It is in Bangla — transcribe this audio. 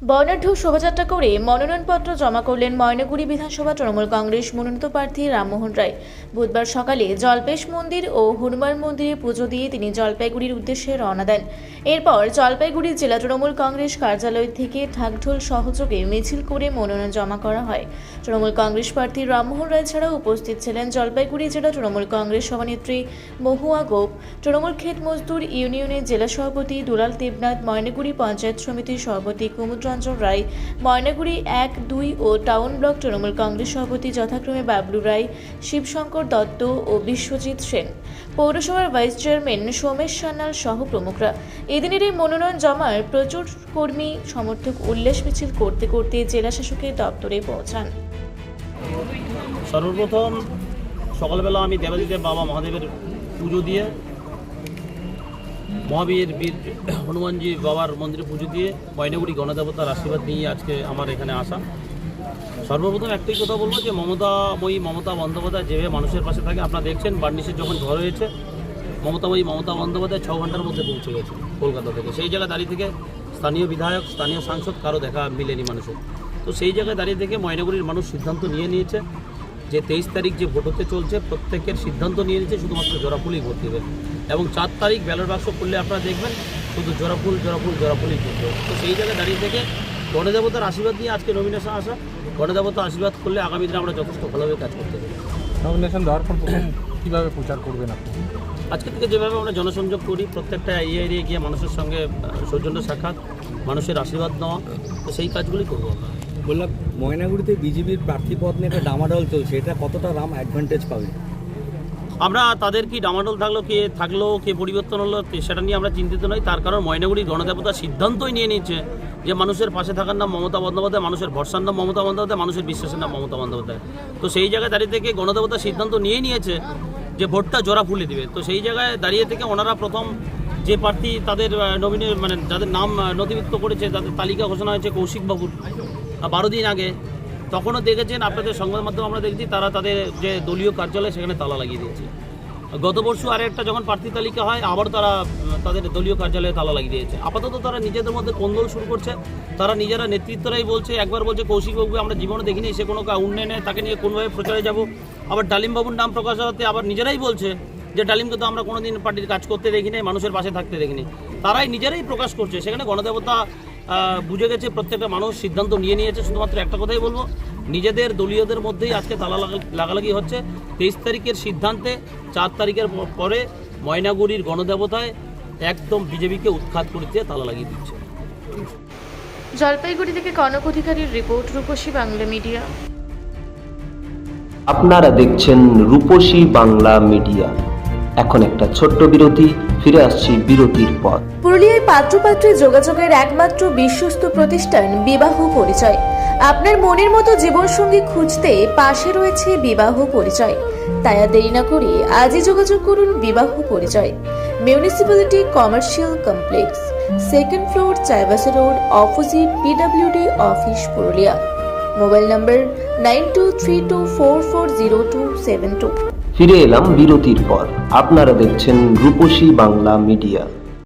বর্ণাঢ্য শোভাযাত্রা করে মনোনয়নপত্র জমা করলেন ময়নাগুড়ি বিধানসভা তৃণমূল কংগ্রেস মনোনীত প্রার্থী রামমোহন রায়। বুধবার সকালে জলপেশ মন্দির ও হনুমান মন্দিরে পুজো দিয়ে তিনি জলপাইগুড়ির উদ্দেশ্যে রওনা দেন। এরপর জলপাইগুড়ি জেলা তৃণমূল কংগ্রেস কার্যালয় থেকে ঢাকঢোল সহযোগে মিছিল করে মনোনয়ন জমা করা হয়। তৃণমূল কংগ্রেস প্রার্থী রামমোহন রায় ছাড়াও উপস্থিত ছিলেন জলপাইগুড়ি জেলা তৃণমূল কংগ্রেস সভানেত্রী মহুয়া গোপ, তৃণমূল ক্ষেত মজদুর ইউনিয়নের জেলা সভাপতি দুলাল দেবনাথ, ময়নাগুড়ি পঞ্চায়েত সমিতির সভাপতি কুমুদ রঞ্জন রায়, ময়নাগুড়ি 1-2 ও টাউন ব্লক তৃণমূল কংগ্রেস সভাপতি যথাক্রমে বাবলু রায়, শিবশঙ্কর দত্ত ও বিশ্বজিৎ সেন, পৌরসভার ভাইস চেয়ারম্যান সোমেশ সান্যাল সহ প্রমুখরা। এদিনের এই মনোনয়ন জমার প্রচুর কর্মী সমর্থক উল্লাস মিছিল করতে করতে জেলা শাসকের দপ্তরে পৌঁছান। সর্বপ্রথম সকালবেলা আমি দেবাদিদেব বাবা মহাদেবের পুজো দিয়ে মহাবীর বীর হনুমানজি বাবার মন্দিরে পুজো দিয়ে ময়নাগুড়ি গণদেবতার আশীর্বাদ নিয়ে আজকে আমার এখানে আসা। সর্বপ্রথম একটাই কথা বলবো যে মমতা বন্দ্যোপাধ্যায় যেভাবে মানুষের পাশে থাকে, আপনারা দেখছেন বার্নিশের যখন ঝড় হয়েছে মমতা বন্দ্যোপাধ্যায় 6 ঘন্টার মধ্যে পৌঁছে গেছে কলকাতা থেকে। সেই জায়গায় দাঁড়িয়ে থেকে স্থানীয় বিধায়ক, স্থানীয় সাংসদ কারো দেখা মিলেনি মানুষের। তো সেই জায়গায় দাঁড়িয়ে থেকে ময়নাগুড়ির মানুষ সিদ্ধান্ত নিয়েছে যে 23 তারিখ যে ভোট হতে চলছে প্রত্যেকের সিদ্ধান্ত নিয়ে নিয়েছে শুধুমাত্র জোড়াফুলই ভোট দেবে, এবং 4 তারিখ ব্যালট বাক্স করলে আপনারা দেখবেন শুধু জোড়াফুলই করবে। তো সেই জায়গায় দাঁড়িয়ে থেকে গণদেবতার আশীর্বাদ নিয়ে আজকে নমিনেশন আসা। গণদেবতার আশীর্বাদ করলে আগামী দিনে আমরা যথেষ্ট ভালোভাবে কাজ করতে পারি। নমিনেশন দেওয়ার পর কীভাবে প্রচার করবেন আপনি? আজকে থেকে যেভাবে আমরা জনসংযোগ করি, প্রত্যেকটা এরিয়ায় গিয়ে মানুষের সঙ্গে সৌজন্য সাক্ষাৎ, মানুষের আশীর্বাদ নেওয়া, তো সেই কাজগুলি করবো আমরা। বললাম ময়নাগুড়িতে বিজেপির প্রার্থী পদ নিয়ে একটা ডামাডোল চলছে, এটা কতটা রাম অ্যাডভান্টেজ পাবে? আমরা তাদের কি ডামাডোল থাকলো কে পরিবর্তন হলো সেটা নিয়ে আমরা চিন্তিত নই। তার কারণ ময়নাগুড়ির গণদেবতা সিদ্ধান্তই নিয়ে নিচ্ছে যে মানুষের পাশে থাকার নাম মমতা বন্দ্যোপাধ্যায়, মানুষের ভরসার নাম মমতা বন্দ্যোপাধ্যায়, মানুষের বিশ্বাসের নাম মমতা বন্দ্যোপাধ্যায়। তো সেই জায়গায় দাঁড়িয়ে থেকে গণদেবতা সিদ্ধান্ত নিয়েছে যে ভোটটা জোড়া ফুলে দিবে। তো সেই জায়গায় দাঁড়িয়ে থেকে ওনারা প্রথম যে প্রার্থী তাদের যাদের নাম নথিভুক্ত করেছে তাদের তালিকা ঘোষণা হয়েছে কৌশিকবাবুর 12 দিন আগে। তখনও দেখেছেন আপনাদের সংবাদ মাধ্যমে আমরা দেখছি তারা তাদের যে দলীয় কার্যালয় সেখানে তালা লাগিয়ে দিয়েছে। গত বর্ষ আরেকটা যখন প্রার্থী তালিকা হয় আবার তারা তাদের দলীয় কার্যালয়ে তালা লাগিয়ে দিয়েছে। আপাতত তারা নিজেদের মধ্যে কোন্দল শুরু করছে। তারা নিজেরা নেতৃত্বরাই বলছে, একবার বলছে কৌশিকবাবুকে আমরা জীবনে দেখিনি, সে কোনো উন্নয়নে তাকে নিয়ে কোনোভাবে প্রচারে যাব। আবার ডালিমবাবুর নাম প্রকাশ হতে আবার নিজেরাই বলছে যে ডালিমকে তো আমরা কোনোদিন পার্টির কাজ করতে দেখিনি, মানুষের পাশে থাকতে দেখিনি। তারাই নিজেরাই প্রকাশ করছে। সেখানে গণদেবতা বুঝে গেছে, প্রত্যেকটা মানুষ সিদ্ধান্ত নিয়েছে। শুধুমাত্র একটা কথাই বলবো, নিজেদের দলীয়দের মধ্যেই আজকে তালা লাগালাগি হচ্ছে। 23 তারিখের সিদ্ধান্তে 4 তারিখের পরে ময়নাগুড়ির গণদেবতায় একদম বিজেপিকে উৎখাত করতে তালা লাগিয়ে দিচ্ছে। জলপাইগুড়ি থেকে কনক অধিকারীর রিপোর্ট, রূপসী বাংলা মিডিয়া। আপনারা দেখছেন রূপসী বাংলা মিডিয়া। এখন একটা ছোট্ট বিরতি, ফিরে আসছি বিরতির পর। পুরুলিয়ায় পাত্রপাত্রী যোগাযোগের একমাত্র বিশ্বস্ত প্রতিষ্ঠান বিবাহ পরিচয়। আপনার মনের মতো জীবনসঙ্গী খুঁজতে পাশে রয়েছে বিবাহ পরিচয়। তাই আর দেরি না করে আজই যোগাযোগ করুন বিবাহ পরিচয়। Municipality commercial complex, 2nd floor, Chaibasa road, opposite PWD office, Purulia. Mobile নম্বর 9232440272। ফিরে এলাম বিরতির পর। আপনারা দেখছেন রূপসী বাংলা মিডিয়া।